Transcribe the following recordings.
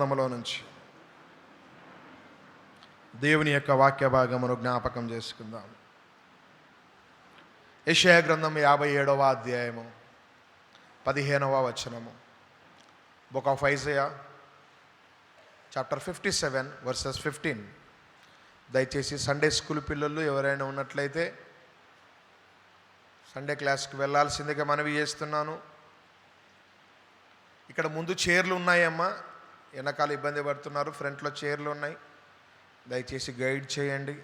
గ్రంథములో నుంచి దేవుని యొక్క వాక్య భాగమును జ్ఞాపకం చేసుకుందాం. యెషయా గ్రంథం 57వ అధ్యాయము 15వ వచనము. Book of Isaiah chapter 57 versus 15. దయచేసి సండే స్కూల్ పిల్లలు ఎవరైనా ఉన్నట్లయితే సండే క్లాస్కి వెళ్ళాల్సిందిగా మనవి చేస్తున్నాను. ఇక్కడ ముందు చైర్లు ఉన్నాయమ్మా, వెనకాల ఇబ్బంది పడుతున్నారు, ఫ్రంట్లో చైర్లు ఉన్నాయి, దయచేసి గైడ్ చేయండి.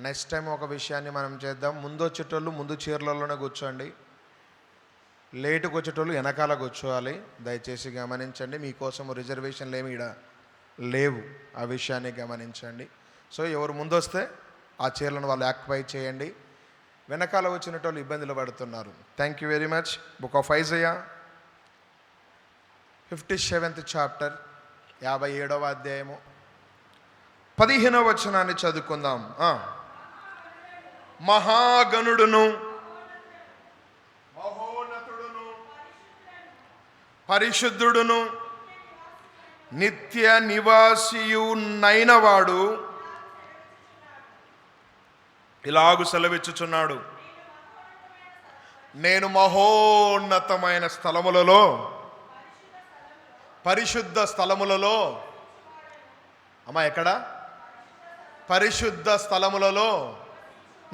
నెక్స్ట్ టైం ఒక విషయాన్ని మనం చేద్దాం, ముందు వచ్చేటోళ్ళు ముందు చైర్లలోనే కూర్చోండి, లేటుకు వచ్చేటోళ్ళు వెనకాల కూర్చోవాలి. దయచేసి గమనించండి, మీకోసం రిజర్వేషన్లు ఏమి ఇక్కడ లేవు, ఆ విషయాన్ని గమనించండి. సో ఎవరు ముందు వస్తే ఆ చైర్లను వాళ్ళు ఆక్యుపై చేయండి. వెనకాల వచ్చినటోళ్ళు ఇబ్బందులు పడుతున్నారు. Thank you very much. Book of Isaiah 57th chapter 57వ అధ్యాయము 15వ వచనాన్ని చదువుకుందాం. మహాగణుడును మహోన్నతుడును పరిశుద్ధుడును నిత్య నివాసియు నైనవాడు ఇలాగు సెలవిచ్చుచున్నాడు, నేను మహోన్నతమైన స్థలములలో పరిశుద్ధ స్థలములలో ఎక్కడ పరిశుద్ధ స్థలములలో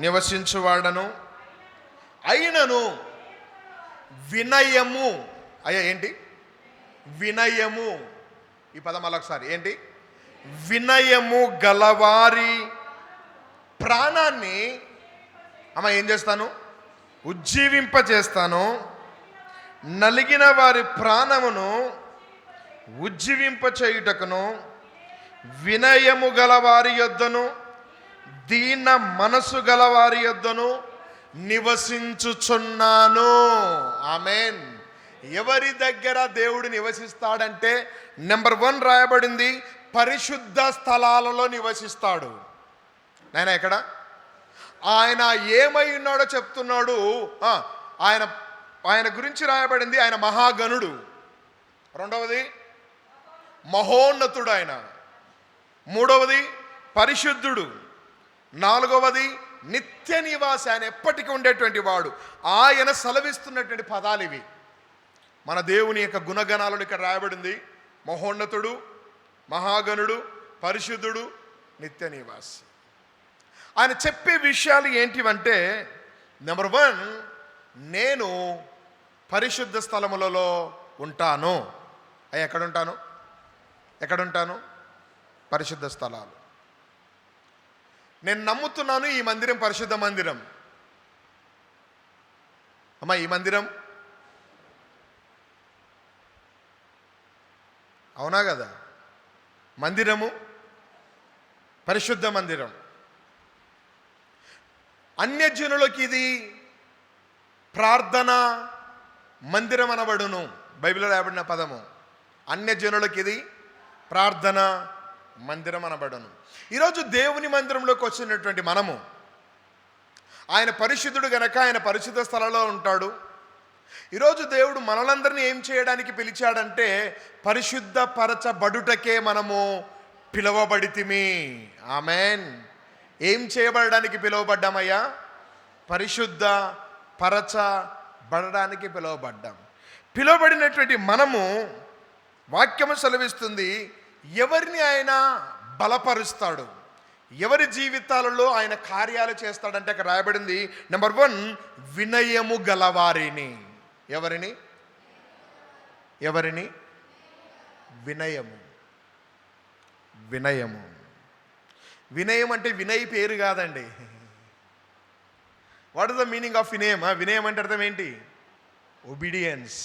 నివసించువాడను, అయినను వినయము ఏంటి వినయము, ఈ పదం ఒకసారి ఏంటి, వినయము గలవారి ప్రాణాన్ని ఏం చేస్తాను, ఉజ్జీవింపజేస్తాను, నలిగిన వారి ప్రాణమును ఉజ్జీవింపచేయుటకును వినయము గలవారి యొద్దను దీన మనసు గలవారి యొద్దను నివసించుచున్నాను. ఆమేన్. ఎవరి దగ్గర దేవుడు నివసిస్తాడంటే నెంబర్ 1 రాయబడింది, పరిశుద్ధ స్థలాలలో నివసిస్తాడు. నాయన ఎక్కడ ఆయన ఏమై ఉన్నాడో చెప్తున్నాడు. ఆయన గురించి రాయబడింది, ఆయన మహాగణుడు. రెండవది మహోన్నతుడు, ఆయన మూడవది పరిశుద్ధుడు, నాలుగవది నిత్య నివాసి, ఆయన ఎప్పటికీ ఉండేటువంటి వాడు. ఆయన సెలవిస్తున్నటువంటి పదాలు ఇవి. మన దేవుని యొక్క గుణగణాలను ఇక్కడ రాయబడింది. మహోన్నతుడు, మహాగణుడు, పరిశుద్ధుడు, నిత్య నివాసి. ఆయన చెప్పే విషయాలు ఏంటివంటే నెంబర్ 1, నేను పరిశుద్ధ స్థలములలో ఉంటాను. ఎక్కడుంటాను? పరిశుద్ధ స్థలాలు. నేను నమ్ముతున్నాను ఈ మందిరం పరిశుద్ధ మందిరం. ఈ మందిరం అవునా కదా? మందిరము పరిశుద్ధ మందిరం. అన్యజనులకి ఇది ప్రార్థన మందిరం అనబడును. బైబిల్లో రాయబడిన పదము. అన్యజనులకి ఇది ప్రార్థన మందిరం అనబడును. ఈరోజు దేవుని మందిరంలోకి వచ్చినటువంటి మనము, ఆయన పరిశుద్ధుడు గనక ఆయన పరిశుద్ధ స్థలంలో ఉంటాడు. ఈరోజు దేవుడు మనలందరినీ ఏం చేయడానికి పిలిచాడంటే పరిశుద్ధ పరచబడుటకే మనము పిలువబడితిమి. ఆమేన్. ఏం చేయబడడానికి పిలువబడ్డామయ్యా? పరిశుద్ధ పరచబడడానికి పిలువబడ్డాం. పిలువబడినటువంటి మనము, వాక్యము సెలవిస్తుంది, ఎవరిని ఆయన బలపరుస్తాడు, ఎవరి జీవితాలలో ఆయన కార్యాలు చేస్తాడంటే అక్కడ రాయబడింది నెంబర్ 1, వినయము గలవారిని. ఎవరిని? వినయము. వినయం అంటే వినయ్ పేరు కాదండి. What is the meaning of వినయం? వినయం అంటే అర్థం ఏంటి? ఒబీడియన్స్,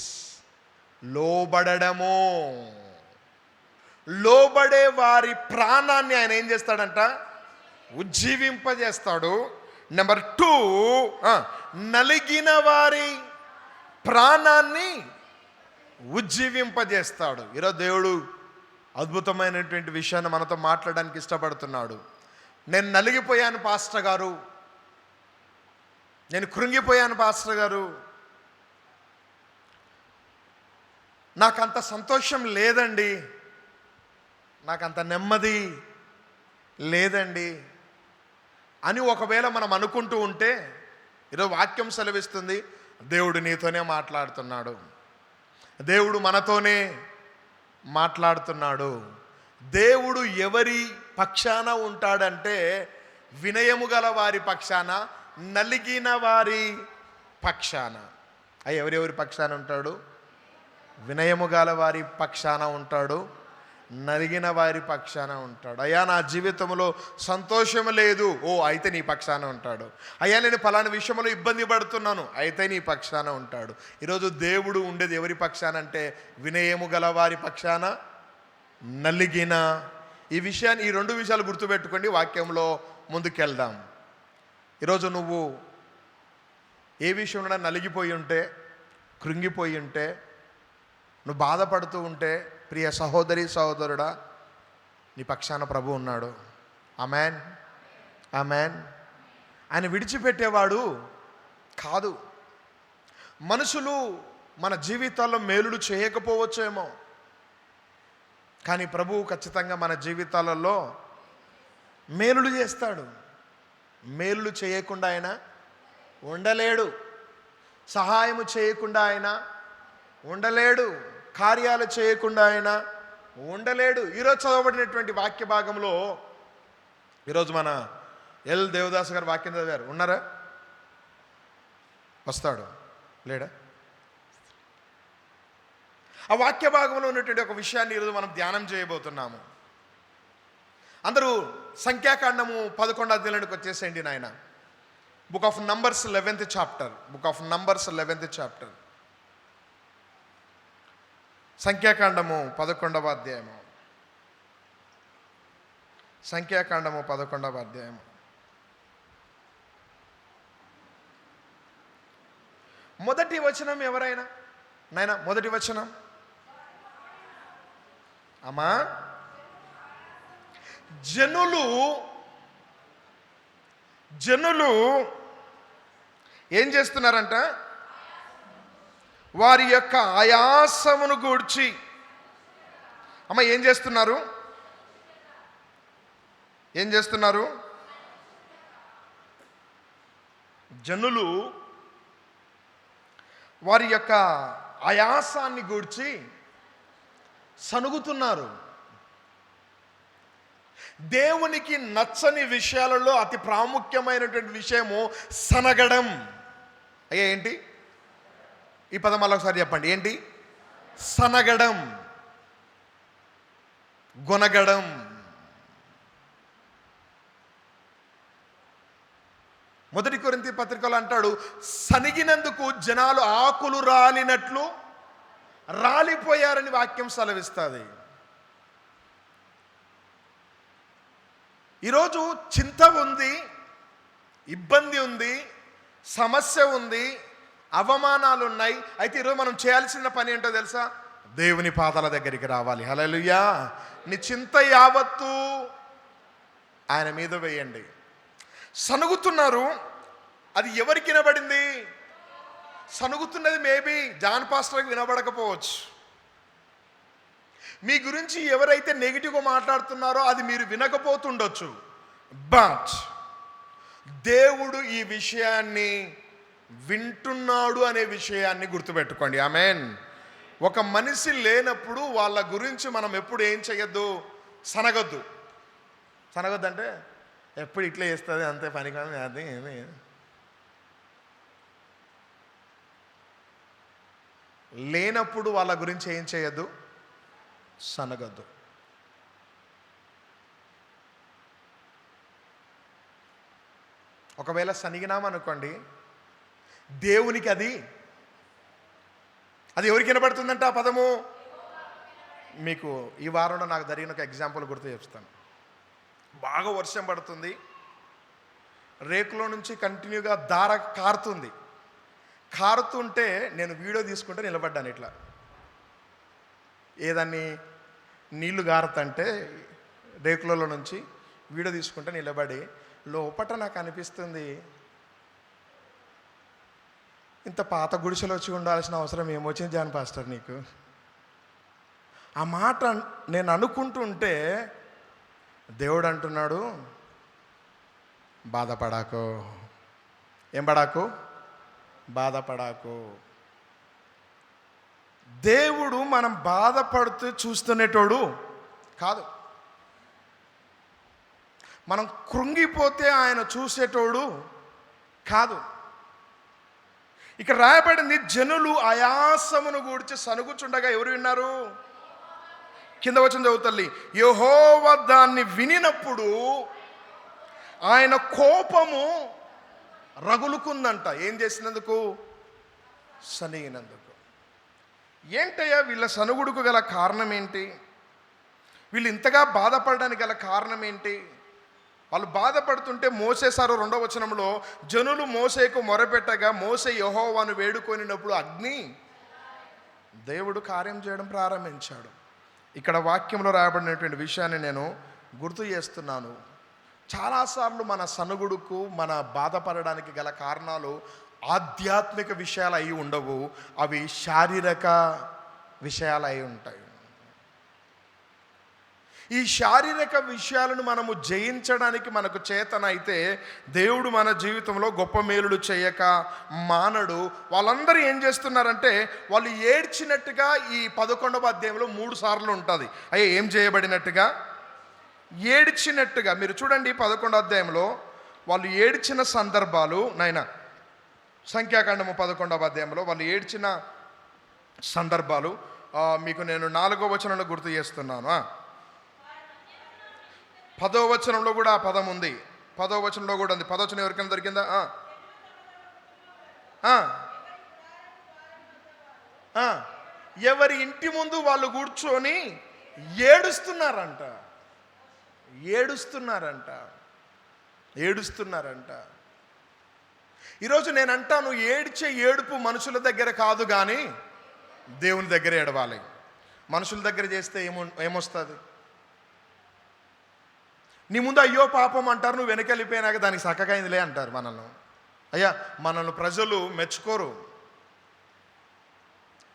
లోబడము. లోబడే వారి ప్రాణాన్ని ఆయన ఏం చేస్తాడంట? ఉజ్జీవింపజేస్తాడు. నెంబర్ 2, నలిగిన వారి ప్రాణాన్ని ఉజ్జీవింపజేస్తాడు. ఈరోజు దేవుడు అద్భుతమైనటువంటి విషయాన్ని మనతో మాట్లాడడానికి ఇష్టపడుతున్నాడు. నేను నలిగిపోయాను పాస్టర్ గారు, నేను కృంగిపోయాను పాస్టర్ గారు, నాకంత సంతోషం లేదండి, నాకంత నెమ్మది లేదండి అని ఒకవేళ మనం అనుకుంటూ ఉంటే, ఈరోజు వాక్యం సెలవిస్తుంది, దేవుడు నీతోనే మాట్లాడుతున్నాడు, దేవుడు మనతోనే మాట్లాడుతున్నాడు. దేవుడు ఎవరి పక్షాన ఉంటాడంటే, వినయము గల వారి పక్షాన, నలిగిన వారి పక్షాన. ఎవరెవరి పక్షాన ఉంటాడు? వినయము గల వారి పక్షాన ఉంటాడు, నలిగిన వారి పక్షాన ఉంటాడు. అయ్యా నా జీవితంలో సంతోషం లేదు, అయితే నీ పక్షాన ఉంటాడు. అయ్యా నేను ఫలానా విషయంలో ఇబ్బంది పడుతున్నాను, అయితే నీ పక్షాన ఉంటాడు. ఈరోజు దేవుడు ఉండేది ఎవరి పక్షాన అంటే, వినయము గల వారి పక్షాన, నలిగిన. ఈ రెండు విషయాలు గుర్తుపెట్టుకోండి, వాక్యంలో ముందుకెళ్దాం. ఈరోజు నువ్వు ఏ విషయంలో నలిగిపోయి ఉంటే, కృంగిపోయి ఉంటే, నువ్వు బాధపడుతూ ఉంటే, ప్రియ సహోదరి సహోదరుడా, నీ పక్షాన ప్రభు ఉన్నాడు. Amen, amen. ఆయన విడిచిపెట్టేవాడు కాదు. మనుషులు మన జీవితాల్లో మేలులు చేయకపోవచ్చేమో, కానీ ప్రభువు ఖచ్చితంగా మన జీవితాలలో మేలులు చేస్తాడు. మేలులు చేయకుండా ఆయన ఉండలేడు, సహాయము చేయకుండా ఆయన ఉండలేడు, కార్యాలు చేయకుండా ఆయన ఉండలేడు. ఈరోజు చదవబడినటువంటి వాక్య భాగంలో ఈరోజు మన ఎల్ దేవదాస్ గారు వాక్యం చదివారు. ఉన్నారా? వస్తాడు లేడా? ఆ వాక్య భాగంలో ఉన్నటువంటి ఒక విషయాన్ని ఈరోజు మనం ధ్యానం చేయబోతున్నాము. అందరూ సంఖ్యాకాండము 11వ అధ్యాయానికి వచ్చేసేయండి నాయన. Book of numbers 11th chapter. Book of numbers 11th chapter. సంఖ్యాకాండము 11వ అధ్యాయము. సంఖ్యాకాండము 11వ అధ్యాయము. మొదటి వచనం ఎవరైనా నాయన, మొదటి వచనం అమ్మా. జనులు ఏం చేస్తున్నారంట? వారి యొక్క ఆయాసమును గూర్చి. అమ్మ ఏం చేస్తున్నారు? ఏం చేస్తున్నారు? జనులు వారి యొక్క ఆయాసాన్ని గూర్చి సనుగుతున్నారు. దేవునికి నచ్చని విషయాలలో అతి ప్రాముఖ్యమైనటువంటి విషయము సనగడం. అయ్యా ఏంటి ఈ పదం? మళ్ళీ ఒకసారి చెప్పండి. ఏంటి? సనగడం, గొనగడం. మొదటి కొరింథీ పత్రికలో అంటాడు, సనిగినందుకు జనాలు ఆకులు రాలినట్లు రాలిపోయారని వాక్యం సెలవిస్తుంది. ఈరోజు చింత ఉంది, ఇబ్బంది ఉంది, సమస్య ఉంది, అవమానాలు ఉన్నాయి. అయితే ఈరోజు మనం చేయాల్సిన పని ఏంటో తెలుసా? దేవుని పాదాల దగ్గరికి రావాలి. హల్లెలూయా. నీ చింత యావత్తు ఆయన మీద వేయండి. సనుగుతున్నారు. అది ఎవరికి వినబడింది? సనుగుతున్నది మేబీ జాన్ పాస్టర్కి వినబడకపోవచ్చు. మీ గురించి ఎవరైతే నెగిటివ్గా మాట్లాడుతున్నారో అది మీరు వినకపోతుండొచ్చు. బట్ దేవుడు ఈ విషయాన్ని వింటున్నాడు అనే విషయాన్ని గుర్తుపెట్టుకోండి. ఆమేన్. ఒక మనిషి లేనప్పుడు వాళ్ళ గురించి మనం ఎప్పుడు ఏం చేయొద్దు? సనగొద్దు. సనగొద్దు అంటే ఎప్పుడు ఇట్లా చేస్తుంది, అంతే పని కాదు అది. లేనప్పుడు వాళ్ళ గురించి ఏం చేయొద్దు? సనగొద్దు. ఒకవేళ సనిగినామనుకోండి, దేవునికి అది ఎవరికి వినబడుతుందంటే ఆ పదము. మీకు ఈ వారంలో నాకు జరిగిన ఒక ఎగ్జాంపుల్ గుర్తు చేస్తాను. బాగా వర్షం పడుతుంది, రేకులో నుంచి కంటిన్యూగా దార కారుతుంది. కారుతుంటే నేను వీడియో తీసుకుంటే నిలబడ్డాను ఇట్లా. ఏదాన్ని నీళ్లు గారుతంటే రేకులలో నుంచి వీడియో తీసుకుంటే నిలబడి లోపట నాకు అనిపిస్తుంది, ఇంత పాత గుడిసెలో వచ్చి ఉండాల్సిన అవసరం ఏమొచ్చింది జాన్ పాస్టర్ నీకు? ఆ మాట నేను అనుకుంటుంటే దేవుడు అంటున్నాడు, బాధపడాకు. ఏం పడాకు? బాధపడాకు. దేవుడు మనం బాధపడుతూ చూస్తునేటోడు కాదు. మనం కృంగిపోతే ఆయన చూసేటోడు కాదు. ఇక్కడ రాయబడింది, జనులు ఆయాసమును గూర్చి సనుగుచుండగా ఎవరు విన్నారు? కింద వచ్చిన చదువుతల్లి, యెహోవా దాన్ని వినినప్పుడు ఆయన కోపము రగులుకుందంట. ఏం చేసినందుకు? సనిగినందుకు. ఏంటయ్యా వీళ్ళ సనుగుడుకు గల కారణం ఏంటి? వీళ్ళు ఇంతగా బాధపడడానికి గల కారణం ఏంటి? వాళ్ళు బాధపడుతుంటే మోసే సారు 2వ వచనంలో, జనులు మోసేకు మొరపెట్టగా మోసే యెహోవాను వేడుకొనినప్పుడు అగ్ని దేవుడు కార్యం చేయడం ప్రారంభించాడు. ఇక్కడ వాక్యంలో రాయబడినటువంటి విషయాన్ని నేను గుర్తు చేస్తున్నాను. చాలాసార్లు మన సనుగుడుకు, మన బాధపడడానికి గల కారణాలు ఆధ్యాత్మిక విషయాలు అయి ఉండవు, అవి శారీరక విషయాలు అయి ఉంటాయి. ఈ శారీరక విషయాలను మనము జయించడానికి మనకు చేతనైతే దేవుడు మన జీవితంలో గొప్ప మేలుడు చేయక మానడు. వాళ్ళందరూ ఏం చేస్తున్నారంటే, వాళ్ళు ఏడ్చినట్టుగా ఈ 11వ అధ్యాయంలో 3 సార్లు ఉంటుంది. అయ్యే ఏం చేయబడినట్టుగా? ఏడ్చినట్టుగా. మీరు చూడండి 11వ అధ్యాయంలో వాళ్ళు ఏడ్చిన సందర్భాలు. నాయన సంఖ్యాకాండము 11వ అధ్యాయంలో వాళ్ళు ఏడ్చిన సందర్భాలు మీకు నేను 4వ వచనంలో గుర్తు చేస్తున్నాను. 10వ వచనంలో కూడా ఆ పదం ఉంది. 10వ వచనంలో కూడా ఉంది. 10వ వచనం ఎవరికైనా దొరికిందా? ఎవరి ఇంటి ముందు వాళ్ళు కూర్చొని ఏడుస్తున్నారంట. ఈరోజు నేను అంటాను, ఏడ్చే ఏడుపు మనుషుల దగ్గర కాదు కానీ దేవుని దగ్గర ఏడవాలి. మనుషుల దగ్గర చేస్తే ఏమొస్తుంది? నీ ముందు అయ్యో పాపం అంటారు, నువ్వు వెనకెళ్ళిపోయినాక దానికి చక్కగైందిలే అంటారు మనల్ని. అయ్యా, మనల్ని ప్రజలు మెచ్చుకోరు.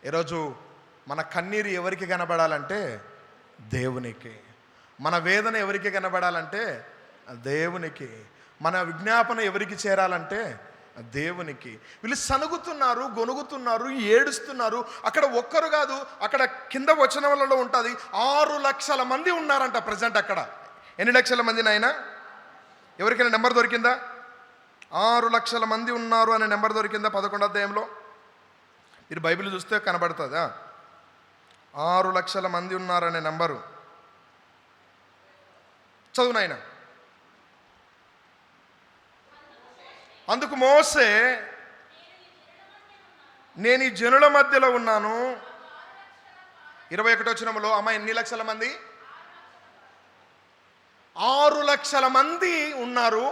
ఈరోజు మన కన్నీరు ఎవరికి కనబడాలంటే దేవునికి. మన వేదన ఎవరికి కనబడాలంటే దేవునికి. మన విజ్ఞాపన ఎవరికి చేరాలంటే దేవునికి. వీళ్ళు సనుగుతున్నారు, గొనుగుతున్నారు, ఏడుస్తున్నారు. అక్కడ ఒక్కరు కాదు, అక్కడ కింద వచనాలలో ఉంటుంది 6 లక్షల మంది ఉన్నారంట ప్రజెంట్ అక్కడ. ఎన్ని లక్షల మంది నాయన? ఎవరికైనా నెంబర్ దొరికిందా? 6 లక్షల మంది ఉన్నారు అనే నెంబర్ దొరికిందా 11వ అధ్యాయంలో? మీరు బైబిల్ చూస్తే కనబడుతుందా? 6 లక్షల మంది ఉన్నారనే నెంబరు. చదువు నాయన. అందుకు మోసే, నేను ఈ జనుల మధ్యలో ఉన్నాను. 21వ వచనంలో అమ్మ ఎన్ని లక్షల మంది? 6 లక్షల మంది ఉన్నారు.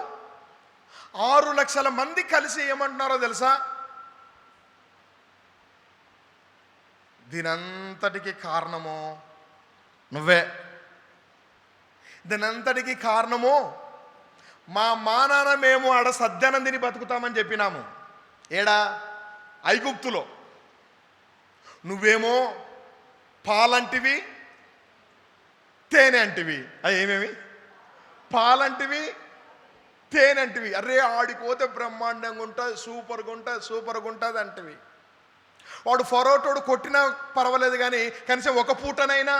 6 లక్షల మంది కలిసి ఏమంటున్నారో తెలుసా? దీనంతటికి కారణము నువ్వే. దీనంతటికి కారణము మా నాన్న మేము ఆడ సద్యానం తిని బతుకుతామని చెప్పినాము. ఏడా? ఐగుప్తులో. నువ్వేమో పాలంటివి, తేనె అంటివి. అవి ఏమేమి? పాలంటివి, తేనె అంటివి. అరే ఆడిపోతే బ్రహ్మాండంగా ఉంటుంది, సూపర్గా ఉంటుంది అంటివి. వాడు ఫరోటోడు కొట్టినా పర్వాలేదు కానీ కనీసం ఒక పూటనైనా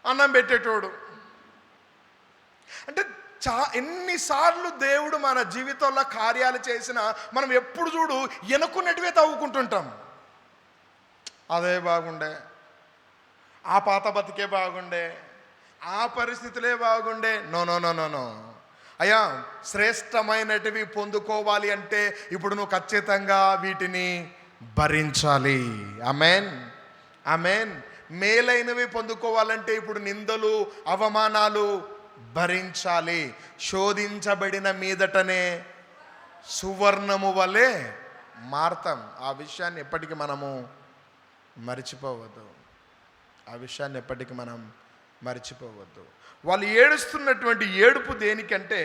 అన్నం పెట్టేటోడు. అంటే ఎన్నిసార్లు దేవుడు మన జీవితంలో కార్యాలు చేసినా మనం ఎప్పుడు చూడు ఎనుకున్నట్టువే తవ్వుకుంటుంటాం. అదే బాగుండే, ఆ పాత బతికే బాగుండే, ఆ పరిస్థితులే బాగుండే. No no no no no అయ్యా, శ్రేష్టమైనటివి పొందుకోవాలి అంటే ఇప్పుడు నువ్వు ఖచ్చితంగా వీటిని భరించాలి. ఆమేన్, ఆమేన్. మేలైనవి పొందుకోవాలంటే ఇప్పుడు నిందలు, అవమానాలు భరించాలి. శోధించబడిన మీదటనే సువర్ణము వలె మారతాం. ఆ విషయాన్ని ఎప్పటికీ మనము మర్చిపోవద్దు. వాళ్ళు ఏడుస్తున్నటువంటి ఏడుపు దేనికంటే,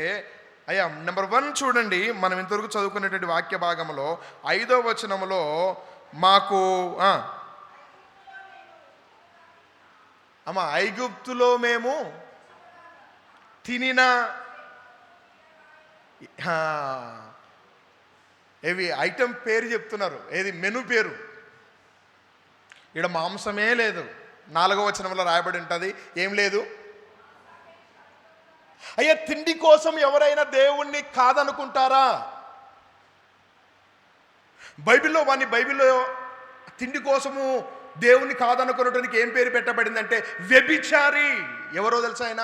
అయ్యా నెంబర్ 1 చూడండి, మనం ఇంతవరకు చదువుకునేటువంటి వాక్య భాగంలో 5వ వచనంలో మాకు అమ్మ ఐగుప్తులో మేము తినిన ఏవి ఐటెం పేరు చెప్తున్నారు, ఏది మెను పేరు. ఇక్కడ మాంసమే లేదు. 4వ వచనంలో రాయబడి ఉంటుంది, ఏం లేదు. అయ్యా, తిండి కోసం ఎవరైనా దేవుణ్ణి కాదనుకుంటారా? బైబిల్లో తిండి కోసము దేవుణ్ణి కాదనుకునటానికి ఏం పేరు పెట్టబడిందంటే వ్యభిచారి. ఎవరో తెలుసా ఆయన?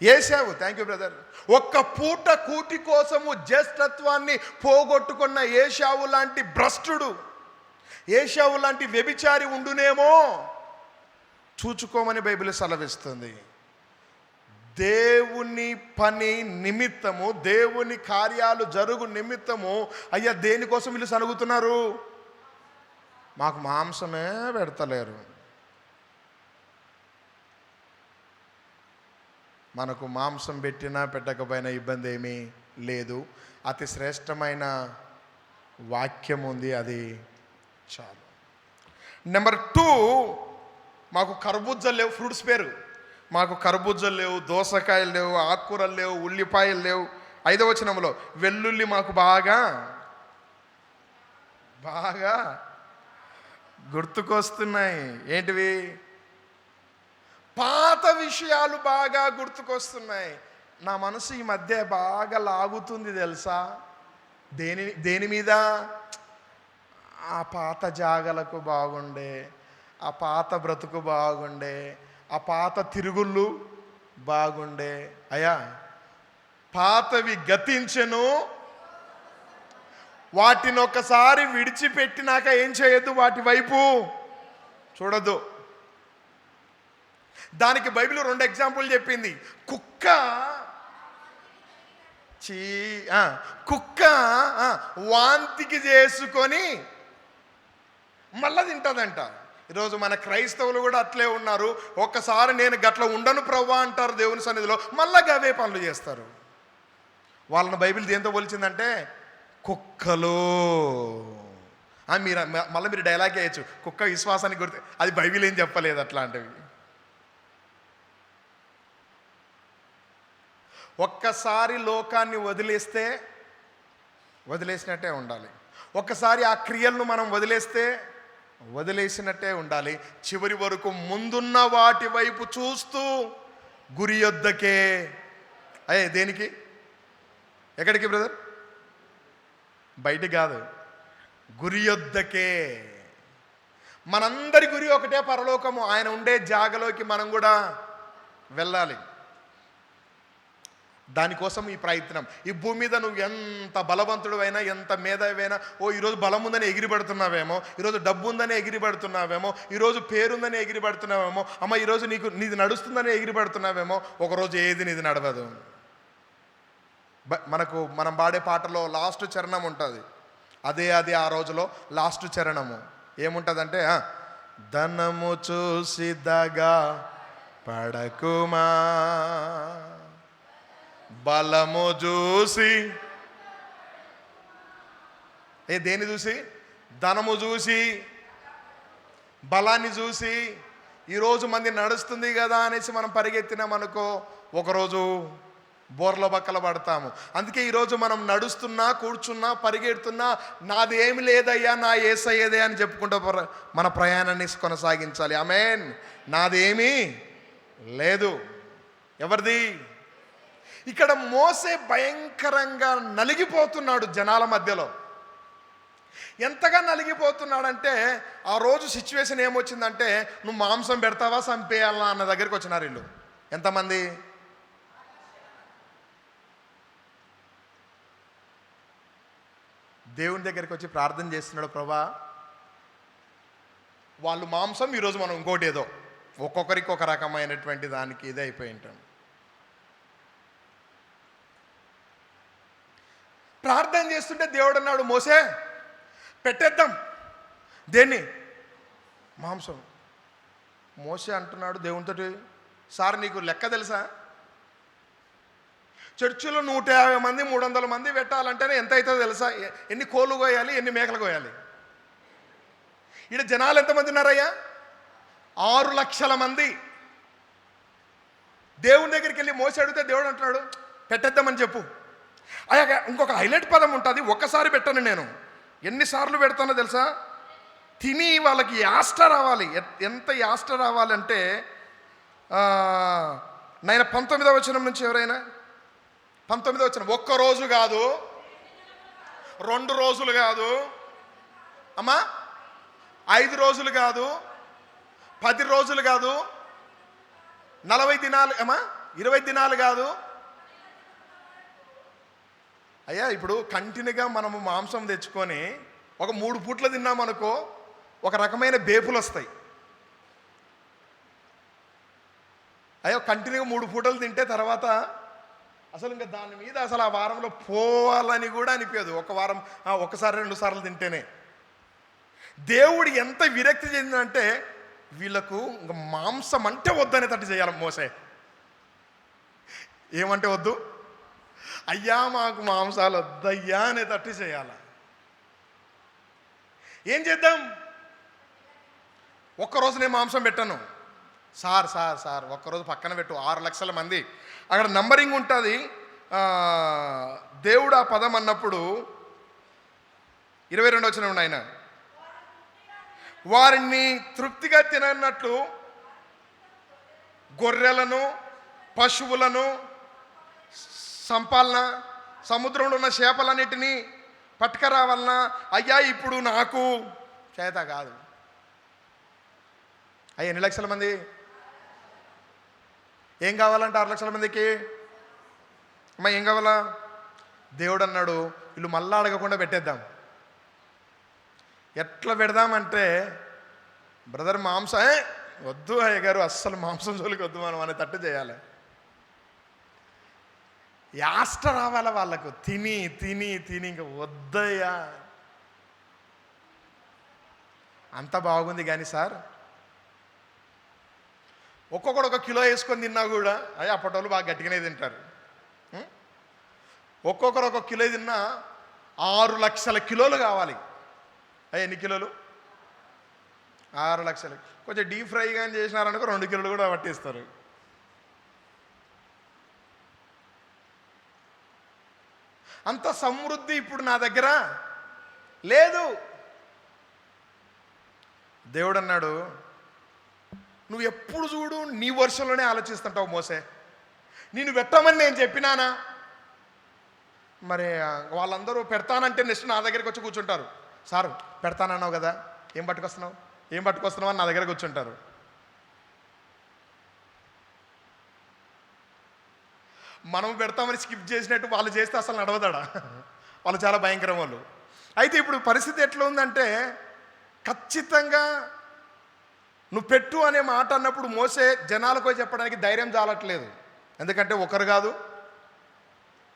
ఏశావు. Thank you brother. ఒక్క పూట కూటి కోసము జ్యేష్ఠత్వాన్ని పోగొట్టుకున్న ఏశావు లాంటి భ్రష్టుడు, ఏశావు లాంటి వ్యభిచారి ఉండునేమో, చూచుకోమని బైబిల్ సెలవిస్తుంది. దేవుని పని నిమిత్తము, దేవుని కార్యాలు జరుగు నిమిత్తము అయ్యా దేనికోసం వీళ్ళు సనుగుతున్నారు? మాకు మాంసమే పెడతలేరు. మనకు మాంసం పెట్టినా పెట్టకపోయినా ఇబ్బంది ఏమీ లేదు. అతి శ్రేష్టమైన వాక్యం ఉంది, అది చాలు. నెంబర్ 2, మాకు కర్బూజాలు లేవు. ఫ్రూట్స్ పేరు, మాకు కర్బూజాలు లేవు, దోసకాయలు లేవు, ఆకుకూరలు లేవు, ఉల్లిపాయలు లేవు. 5వ వచనంలో వెల్లుల్లి మాకు బాగా గుర్తుకొస్తున్నాయి. ఏంటివి? పాత విషయాలు బాగా గుర్తుకొస్తున్నాయి. నా మనసు ఈ మధ్య బాగా లాగుతుంది తెలుసా? దేని మీద? ఆ పాత జాగలకు బాగుండే, ఆ పాత బ్రతుకు బాగుండే, ఆ పాత తిరుగుళ్ళు బాగుండే. అయ్యా, పాతవి గతించెను, వాటిని ఒకసారి విడిచిపెట్టినాక ఏం చేయొద్దు, వాటి వైపు చూడొద్దు. దానికి బైబిల్ 2 ఎగ్జాంపుల్ చెప్పింది. కుక్క వాంతికి చేసుకొని మళ్ళా తింటుందంట. ఈరోజు మన క్రైస్తవులు కూడా అట్లే ఉన్నారు. ఒక్కసారి నేను గట్ల ఉండను ప్రవ్వా అంటారు దేవుని సన్నిధిలో, మళ్ళా గవే పనులు చేస్తారు. వాళ్ళని బైబిల్ దేంతో పోల్చిందంటే కుక్కలు. మీరు డైలాగ్ వేయచ్చు, కుక్క విశ్వాసానికి గుర్తు. అది బైబిల్ ఏం చెప్పలేదు అట్లాంటివి. ఒక్కసారి లోకాన్ని వదిలేసినట్టే ఉండాలి. ఒక్కసారి ఆ క్రియలను మనం వదిలేసినట్టే ఉండాలి. చివరి వరకు ముందున్న వాటి వైపు చూస్తూ గురి యొద్దకే. దేనికి? ఎక్కడికి బ్రదర్? బయటికి కాదు, గురి యొద్దకే. మనందరి గురి ఒకటే, పరలోకము. ఆయన ఉండే జాగలోకి మనం కూడా వెళ్ళాలి. దానికోసం ఈ ప్రయత్నం. ఈ భూమి మీద నువ్వు ఎంత బలవంతుడు అయినా, ఎంత మేధావైనా, ఈరోజు బలం ఉందని ఎగిరిపడుతున్నావేమో, ఈరోజు డబ్బు ఉందని ఎగిరిపడుతున్నావేమో, ఈరోజు పేరుందని ఎగిరిపడుతున్నావేమో, అమ్మ ఈరోజు నీది నడుస్తుందని ఎగిరిపడుతున్నావేమో, ఒకరోజు ఏది నీది నడవదు. మనం పాడే పాటలో లాస్ట్ చరణం ఉంటుంది. అదే ఆ రోజులో లాస్ట్ చరణము ఏముంటుందంటే, ధనము చూసి దగా పడకుమా, బలము చూసి. దేన్ని చూసి? ధనము చూసి, బలాన్ని చూసి. ఈరోజు మంది నడుస్తుంది కదా అనేసి మనం పరిగెత్తినామనుకో, ఒకరోజు బోర్ల బక్కల పడతాము. అందుకే ఈరోజు మనం నడుస్తున్నా, కూర్చున్నా, పరిగెడుతున్నా నాది ఏమి లేదయ్యా, నా యేసయ్యదే అని చెప్పుకుంటూ మన ప్రయాణాన్ని కొనసాగించాలి. ఆమేన్. నాదేమీ లేదు. ఎవరిది? ఇక్కడ మోసే భయంకరంగా నలిగిపోతున్నాడు జనాల మధ్యలో. ఎంతగా నలిగిపోతున్నాడంటే, ఆ రోజు సిచ్యువేషన్ ఏమొచ్చిందంటే, నువ్వు మాంసం పెడతావా చంపేయాలా అన్న దగ్గరికి వచ్చినారు వీళ్ళు. ఎంతమంది? దేవుని దగ్గరికి వచ్చి ప్రార్థన చేస్తున్నాడు, ప్రభా వాళ్ళు మాంసం, ఈరోజు మనం ఇంకోటి ఏదో, ఒక్కొక్కరికి ఒక రకమైనటువంటి దానికి ఇదే అయిపోయి ఉంటాం. ప్రార్థన చేస్తుంటే దేవుడు అన్నాడు, మోసే పెట్టేద్దాం. దేన్ని? మాంసం. మోసే అంటున్నాడు దేవునితోటి, సార్ నీకు లెక్క తెలుసా? చర్చిలో 150 మంది 300 మంది పెట్టాలంటేనే ఎంత అవుతుందో తెలుసా? ఎన్ని కోళ్ళు కోయాలి, ఎన్ని మేకలు కోయాలి? ఇక్కడ జనాలు ఎంతమంది ఉన్నారయ్యా? 6,00,000 మంది. దేవుని దగ్గరికి వెళ్ళి మోసే అడిగితే దేవుడు అంటున్నాడు పెట్టేద్దామని చెప్పు. అయ్యా ఇంకొక హైలైట్ పదం ఉంటుంది, ఒక్కసారి పెట్టను నేను, ఎన్నిసార్లు పెడతానో తెలుసా? తిని వాళ్ళకి యాస్ట రావాలి. ఎంత యాస్ట రావాలంటే నాయన 19వ వచనం నుంచి ఎవరైనా 19వ వచనం. ఒక్కరోజు కాదు, 2 రోజులు కాదు అమ్మా, 5 రోజులు కాదు, 10 రోజులు కాదు, 40 దినాలు అమ్మా, 20 దినాలు కాదు. అయ్యా ఇప్పుడు కంటిన్యూగా మనము మాంసం తెచ్చుకొని ఒక 3 పూట్లు తిన్నామనుకో, ఒక రకమైన బేపులు వస్తాయి. అయ్యో కంటిన్యూగా 3 పూటలు తింటే తర్వాత అసలు ఇంకా దాని మీద అసలు ఆ వారంలో పోవాలని కూడా అనిపించదు. ఒక వారం ఒకసారి 2 సార్లు తింటేనే. దేవుడు ఎంత విరక్తి చెందినంటే వీళ్ళకు ఇంకా మాంసం అంటే వద్దనేటట్టు చేయాలి. మోసే ఏమంటే వద్దు, అయ్యా మాకు మాంసాలు వద్దయ్యా అనేటట్టు చేయాలి. ఏం చేద్దాం? ఒక్కరోజు నేను మాంసం పెట్టాను సార్, ఒక్కరోజు పక్కన పెట్టు. 6,00,000 మంది అక్కడ నంబరింగ్ ఉంటుంది. దేవుడు ఆ పదం అన్నప్పుడు 22వ వచనం ఆయన వారిని తృప్తిగా తినన్నట్లు గొర్రెలను పశువులను సంపాలన సముద్రంలో ఉన్న చేపలన్నిటినీ పట్టుకరావాలన్నా అయ్యా ఇప్పుడు నాకు చేత కాదు. అయ్యా ఎన్ని లక్షల మంది? ఏం కావాలంటే 6,00,000 మందికి అమ్మా ఏం కావాలా? దేవుడు అన్నాడు వీళ్ళు మళ్ళా అడగకుండా పెట్టేద్దాం. ఎట్లా పెడదామంటే బ్రదర్ మాంసం వద్దు అయ్య గారు, అస్సలు మాంసం జోలికి వద్దు మనం అనే తట్టు చేయాలి. యాస్ట రావాల వాళ్ళకు, తిని తిని తిని ఇంకా వద్దయ్యా. అంత బాగుంది కానీ సార్ ఒక్కొక్కడు 1 కిలో వేసుకొని తిన్నా కూడా అయ్యా అప్పటోళ్ళు బాగా గట్టిగానే తింటారు. ఒక్కొక్కరు 1 కిలో తిన్నా 6,00,000 కిలోలు కావాలి. అయ్యా ఎన్ని కిలోలు? 6,00,000. కొంచెం డీప్ ఫ్రై కానీ చేసినారనుకో 2 కిలోలు కూడా పట్టిస్తారు. అంత సమృద్ధి ఇప్పుడు నా దగ్గర లేదు. దేవుడు అన్నాడు నువ్వు ఎప్పుడు చూడు నీ వర్షంలోనే ఆలోచిస్తుంటావు మోసే, నేను పెట్టమని నేను చెప్పినానా? మరి వాళ్ళందరూ పెడతానంటే నెక్స్ట్ నా దగ్గరికి వచ్చి కూర్చుంటారు. సార్ పెడతానన్నావు కదా, ఏం పట్టుకొస్తున్నావు అని నా దగ్గర కూర్చుంటారు. మనం పెడతామని స్కిప్ చేసినట్టు వాళ్ళు చేస్తే అసలు నడవదాడా? వాళ్ళు చాలా భయంకరం వాళ్ళు. అయితే ఇప్పుడు పరిస్థితి ఎట్లా ఉందంటే ఖచ్చితంగా నువ్వు పెట్టు అనే మాట అన్నప్పుడు మోసే జనాలకు చెప్పడానికి ధైర్యం చాలట్లేదు. ఎందుకంటే 1 కాదు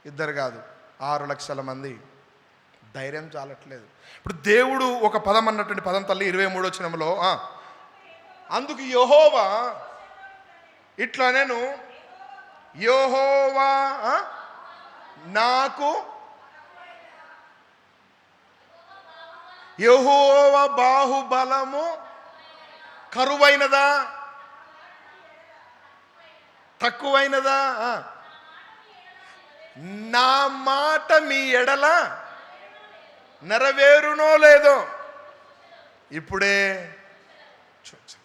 2 కాదు 6,00,000 మంది, ధైర్యం చాలట్లేదు. ఇప్పుడు దేవుడు ఒక పదం అన్నటువంటి పదం తల్లి 23వ వచనంలో అందుకు యెహోవా ఇట్లా నేను యెహోవా నాకు యెహోవా బాహుబలము కరువైనదా తక్కువైనదా? నా మాట మీ ఎడల నెరవేరునో లేదో ఇప్పుడే చూచు.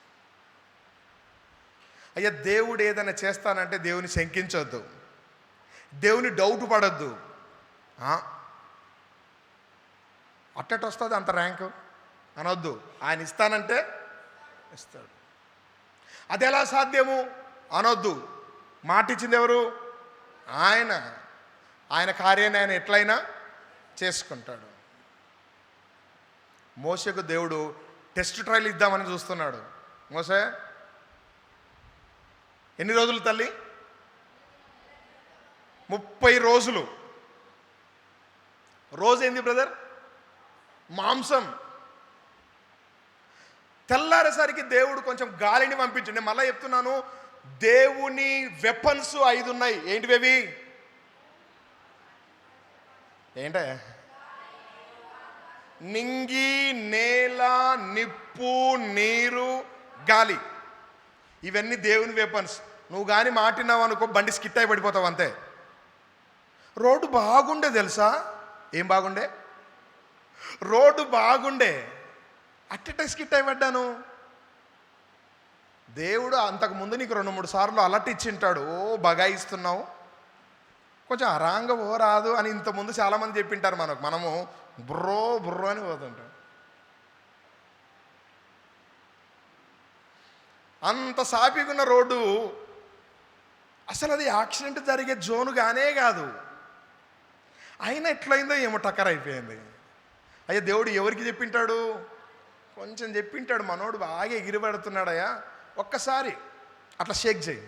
అయ్యా దేవుడు ఏదైనా చేస్తానంటే దేవుని శంకించొద్దు, దేవుని డౌట్ పడొద్దు. అట్టట వస్తుంది అంత ర్యాంకు అనొద్దు. ఆయన ఇస్తానంటే ఇస్తాడు. అది ఎలా సాధ్యము అనొద్దు. మాట ఇచ్చింది ఎవరు? ఆయన కార్యాన్ని ఆయన ఎట్లయినా చేసుకుంటాడు. మోషేకు దేవుడు టెస్ట్ ట్రయల్ ఇద్దామని చూస్తున్నాడు. మోసే ఎన్ని రోజులు తల్లి? 30 రోజులు. రోజు ఏంది బ్రదర్? మాంసం. తెల్లారేసరికి దేవుడు కొంచెం గాలిని పంపించండి. మళ్ళీ చెప్తున్నాను, దేవుని వెపన్స్ 5 ఉన్నాయి. ఏంటివి? ఏంటే? నింగి, నేల, నిప్పు, నీరు, గాలి. ఇవన్నీ దేవుని వెపన్స్. నువ్వు కానీ మాటినావు అనుకో, బండి స్కిట్ అయి పడిపోతావు అంతే. రోడ్డు బాగుండే తెలుసా? ఏం బాగుండే? రోడ్డు బాగుండే, అట్టెట స్కిట్ అయి పడ్డాను. దేవుడు అంతకుముందు నీకు 2-3 సార్లు అలర్ట్ ఇచ్చింటాడు. ఓ బగాయిస్తున్నావు, కొంచెం అరాంగ ఓ రాదు అని ఇంతకుముందు చాలామంది చెప్పింటారు మనము బుర్రో అని పోతుంటాం. అంత సాపిగున్న రోడ్డు, అసలు అది యాక్సిడెంట్ జరిగే జోను కానే కాదు. అయినా ఎట్లయిందో ఏమో టక్కర్ అయిపోయింది. అయ్యా దేవుడు ఎవరికి చెప్పింటాడు? కొంచెం చెప్పింటాడు, మనోడు బాగా ఎగిరిపడుతున్నాడయ్యా, ఒక్కసారి అట్లా షేక్ చేయి.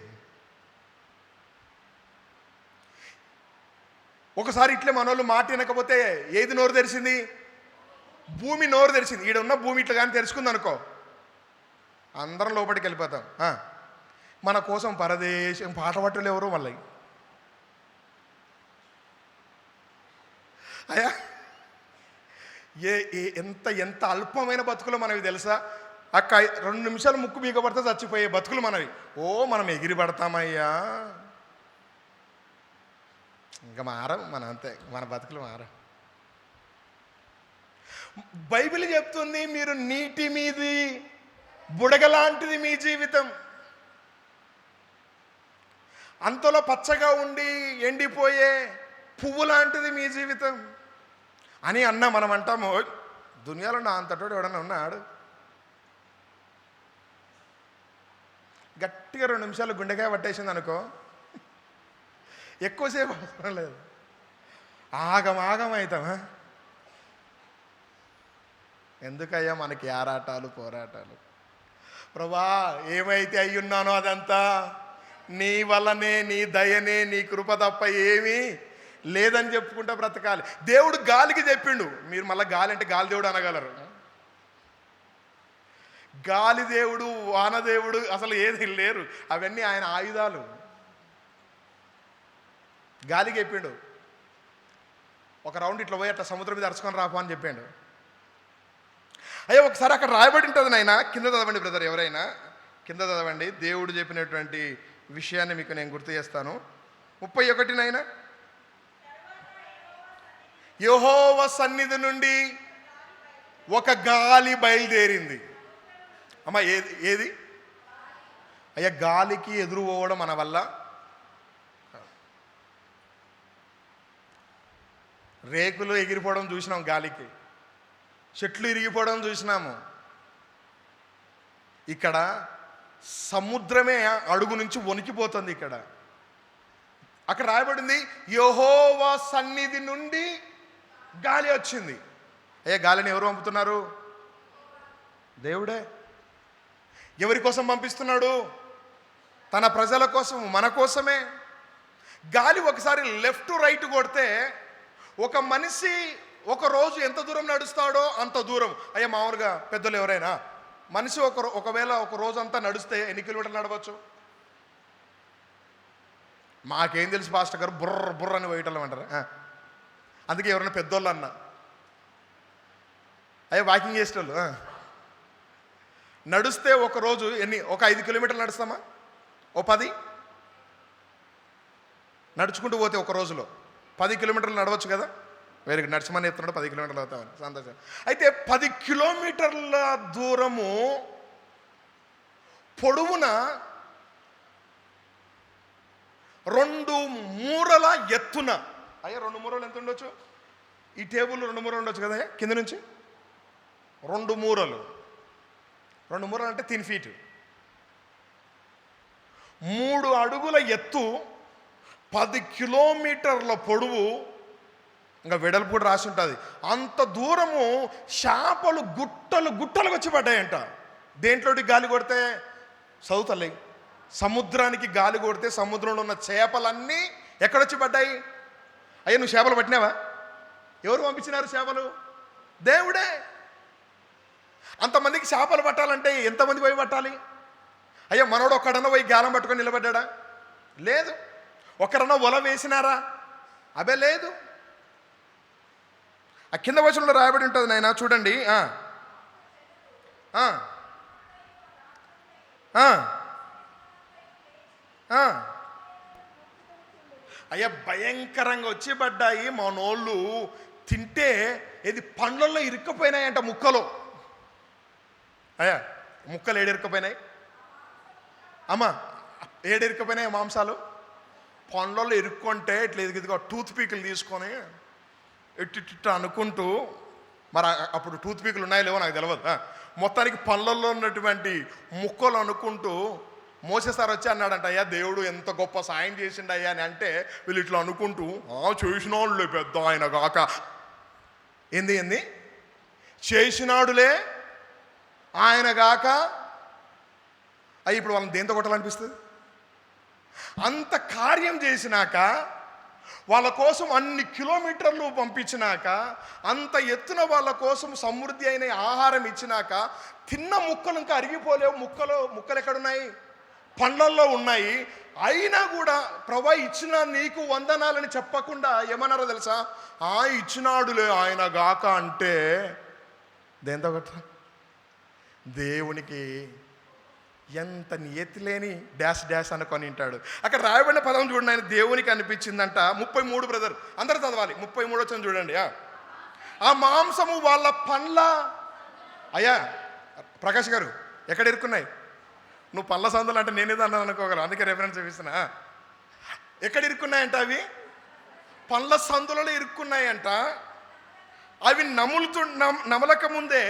ఒకసారి ఇట్లే మనోళ్ళు మాట వినకపోతే ఏది నోరు తెరిచింది? భూమి నోరు తెరిచింది. ఈడ ఉన్న భూమి ఇట్లా కానీ తెరుచుకుంది అనుకో, అందరం లోపలికి వెళ్ళిపోతాం. మన కోసం పరదేశం పాట పట్టులు ఎవరు మళ్ళీ. అయ్యా ఎంత ఎంత అల్పమైన బతుకులు మనవి తెలుసా? 2 నిమిషాలు ముక్కు బీగపడితే చచ్చిపోయే బతుకులు మనవి. ఓ మనం ఎగిరి పడతామయ్యా, ఇంకా మారం మనం, అంతే, మన బతుకులు మారం. బైబిల్ చెప్తుంది, మీరు నీటి మీది బుడగలాంటిది మీ జీవితం, అంతలో పచ్చగా ఉండి ఎండిపోయే పువ్వు లాంటిది మీ జీవితం అని అన్నా. మనం అంటాము, దునియాలో నా అంతటోడు ఎవడన్నా ఉన్నాడు? గట్టిగా 2 నిమిషాలు గుండెకాయ పట్టేసింది అనుకో, ఎక్కువసేపు అవసరం లేదు, ఆగం అవుతామా? ఎందుకయ్యా మనకి ఆరాటాలు పోరాటాలు? ప్రభా, ఏమైతే అయ్యున్నానో అదంతా నీ వల్లనే, నీ దయనే, నీ కృప తప్ప ఏమీ లేదని చెప్పుకుంటా బ్రతకాలి. దేవుడు గాలికి చెప్పిండు. మీరు మళ్ళీ గాలి అంటే గాలి దేవుడు అనగలరు? గాలి దేవుడు, వానదేవుడు అసలు ఏది లేరు, అవన్నీ ఆయన ఆయుధాలు. గాలికి చెప్పిండు, ఒక రౌండ్ ఇట్లా పోయి అట్లా సముద్రం మీద అరుచుకొని రాపో అని చెప్పిండు. అయ్యో ఒకసారి అక్కడ రాయబడి ఉంటుంది నాయన, కింద చదవండి బ్రదర్, ఎవరైనా కింద చదవండి. దేవుడు చెప్పినటువంటి విషయాన్ని మీకు నేను గుర్తు చేస్తాను. 31 నాయన, యెహోవా సన్నిధి నుండి ఒక గాలి బయలుదేరింది. అమ్మ ఏది అయ్యా? గాలికి ఎదురు పోవడం మన వల్ల? రేకులు ఎగిరిపోవడం చూసినాం గాలికి, చెట్లు ఇరిగిపోవడం చూసినాము. ఇక్కడ సముద్రమే అడుగు నుంచి వణికిపోతుంది. ఇక్కడ అక్కడ రాయబడింది, యెహోవా సన్నిధి నుండి గాలి వచ్చింది. అయ్యా గాలిని ఎవరు పంపుతున్నారు? దేవుడే. ఎవరి కోసం పంపిస్తున్నాడు? తన ప్రజల కోసం, మన కోసమే. గాలి ఒకసారి లెఫ్ట్ రైట్ కొడితే ఒక మనిషి ఒక రోజు ఎంత దూరం నడుస్తాడో అంత దూరం. అయ్యా మామూలుగా పెద్దలు ఎవరైనా, మనిషి ఒకవేళ ఒక రోజు అంతా నడిస్తే ఎన్ని కిలోమీటర్లు నడవచ్చు? మాకేం తెలుసు పాస్టర్ గారు, బుర్ర అని పోయేటోళ్ళం అంటారు. అందుకే ఎవరైనా పెద్దోళ్ళు అన్నా, అయ్యా వాకింగ్ చేసేటోళ్ళు నడిస్తే ఒక రోజు ఒక 5 కిలోమీటర్లు నడుస్తామా? ఓ 10 నడుచుకుంటూ పోతే ఒక రోజులో 10 కిలోమీటర్లు నడవచ్చు కదా? వేరే నడిచమని చెప్తున్నాడు, 10 కిలోమీటర్లు అవుతామని, సంతోషం. అయితే 10 కిలోమీటర్ల దూరము పొడవున 2 మూరల ఎత్తున. అయ్యా 2 మూరలు ఎంత ఉండొచ్చు? ఈ టేబుల్ 2 మూరలు ఉండొచ్చు కదా కింద నుంచి? 2 మూరలు అంటే 3 ఫీట్, 3 అడుగుల ఎత్తు, 10 కిలోమీటర్ల పొడవు, ఇంకా వెడల్పు కూడా రాసి ఉంటుంది. అంత దూరము చేపలు గుట్టలుగా వచ్చి పడ్డాయంట. దేంట్లోకి గాలి కొడితే? సౌతల్లి సముద్రానికి గాలి కొడితే సముద్రంలో ఉన్న చేపలన్నీ ఎక్కడొచ్చి పడ్డాయి? అయ్యా నువ్వు చేపలు పట్టినావా? ఎవరు పంపించినారు చేపలు? దేవుడే. అంతమందికి చేపలు పట్టాలంటే ఎంతమంది పోయి పట్టాలి? అయ్యా మనోడు ఒక్కడన్నా పోయి గాలం పట్టుకొని నిలబడ్డా? లేదు. ఒకరన్నా వల వేసినారా? అబే లేదు. ఆ కింద వచనంలో రాయబడి ఉంటుంది నాయన, చూడండి. ఆ. అయ్యా భయంకరంగా వచ్చి పడ్డాయి మనోళ్ళు. తింటే ఇది పండ్లలో ఇరుక్కపోయినాయంట ముక్కలు. అయ్యా ముక్కలు ఏడిరుక్కపోయినాయి అమ్మా, ఏడిరుక్కపోయినాయి మాంసాలు పండ్లలో ఇరుక్కుంటే ఇట్లా ఇదిగో టూత్ పీకులు తీసుకొని ఇట్టిట్ట అనుకుంటూ, మరి అప్పుడు టూత్ పీకులు ఉన్నాయో లేవో నాకు తెలియదు, మొత్తానికి పండ్లలో ఉన్నటువంటి ముక్కలు అనుకుంటూ మోసే సార్ వచ్చి అన్నాడంట, అయ్యా దేవుడు ఎంత గొప్ప సాయం చేసిండు అయ్యా అని. అంటే వీళ్ళు ఇట్లా అనుకుంటూ చేసిన వాళ్ళే పెద్ద ఆయన గాక. ఏంది చేసినాడులే ఆయన గాక. అయ్యి ఇప్పుడు వాళ్ళని దేంతో కొట్టాలనిపిస్తుంది? అంత కార్యం చేసినాక, వాళ్ళ కోసం అన్ని కిలోమీటర్లు పంపించినాక, అంత ఎత్తున వాళ్ళ కోసం సమృద్ధి అయిన ఆహారం ఇచ్చినాక, తిన్న ముక్కలు ఇంకా అరిగిపోలేవు. ముక్కలు ఎక్కడున్నాయి? పండ్లల్లో ఉన్నాయి. అయినా కూడా ప్రభా ఇచ్చిన నీకు వందనాలని చెప్పకుండా ఏమన్నారో తెలుసా? ఇచ్చినాడులే ఆయన గాక. అంటే దేంతో కొట్ట? దేవునికి ఎంత నియతి లేని డాష్ డాష్ అనుకొని ఉంటాడు. అక్కడ రాయబడిన పదం చూడండి, ఆయన దేవునికి అనిపించిందంట. 33 బ్రదర్ అందరు చదవాలి. 33 వచ్చింది చూడండి. ఆ మాంసము వాళ్ళ పండ్ల. అయ్యా ప్రకాష్ గారు ఎక్కడ ఇరుక్కున్నాయి? నువ్వు పళ్ళ సందులు అంటే నేనేదో అన్నాను అనుకోగలను, అందుకే రెఫరెన్స్ చూపిస్తున్నా. ఎక్కడ ఇరుక్కున్నాయంట? అవి పండ్ల సందులలో ఇరుక్కున్నాయంట. అవి నమలక ముందే